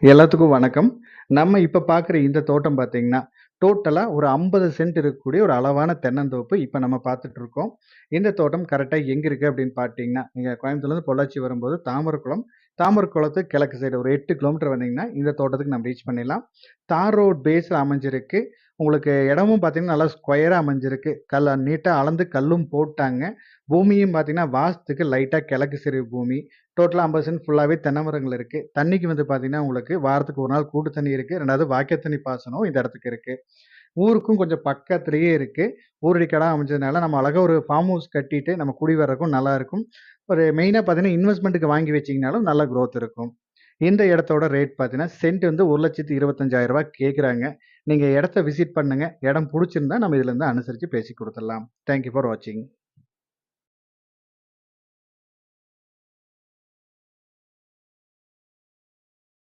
எல்லாத்துக்கும் வணக்கம். நம்ம இப்ப பார்க்குற இந்த தோட்டம் பார்த்தீங்கன்னா, டோட்டலா ஒரு 50 சென்ட் இருக்கக்கூடிய ஒரு அளவான தென்னந்தோப்பு இப்ப நம்ம பார்த்துட்டு இருக்கோம். இந்த தோட்டம் கரெக்ட்டா எங்க இருக்கு அப்படின்னு பார்த்தீங்கன்னா, நீங்க கோயம்புத்தூர்லேருந்து பொள்ளாச்சி வரும்போது தாமரக்குளம், தாமரக்குளத்துக்கு கிழக்கு சைடு ஒரு 8 கிலோமீட்டர் வந்தீங்கன்னா, இந்த தோட்டத்துக்கு நம்ம ரீச் பண்ணிடலாம். தார் ரோட் பேஸ்ல அமைஞ்சிருக்கு. உங்களுக்கு இடமும் பார்த்தீங்கன்னா, நல்லா ஸ்கொயரா அமைஞ்சிருக்கு. நீட்டா அளந்து கல்லும் போட்டாங்க. பூமியும் பார்த்தீங்கன்னா, வாஸ்துக்கு லைட்டா கிழக்கு சரிவு பூமி. டோட்டலா 50 சென்ட் ஃபுல்லாவே தென்னை மரங்கள் இருக்கு. தண்ணிக்கு வந்து பார்த்தீங்கன்னா, உங்களுக்கு வாரத்துக்கு 1 நாள் கூட்டு தண்ணி இருக்கு. 2வது வாய்க்கால் தண்ணி பாசனம் இந்த இடத்துக்கு இருக்கு. ஊருக்கும் கொஞ்சம் பக்கத்திலேயே இருக்கு. ஊரடி காடா அமைஞ்சதுனால, நம்ம அழகா ஒரு ஃபார்ம் ஹவுஸ் கட்டிட்டு நம்ம குடி வர்றதுக்கும் நல்லா இருக்கும். ஒரு மெயினா பார்த்தீங்கன்னா, இன்வெஸ்ட்மென்ட்க்கு வாங்கி வச்சீங்கனாலும் நல்ல குரோத் இருக்கும். இந்த இடத்தோட ரேட் பார்த்தீங்கன்னா, சென்ட் வந்து ரூ. 1,25,000 கேட்குறாங்க. நீங்க இடத்த விசிட் பண்ணுங்க. இடம் புடிச்சிருந்தா நம்ம இதுலருந்து அனுசரிச்சு பேசி குடுத்துடலாம். தேங்க் யூ ஃபார் வாட்சிங்.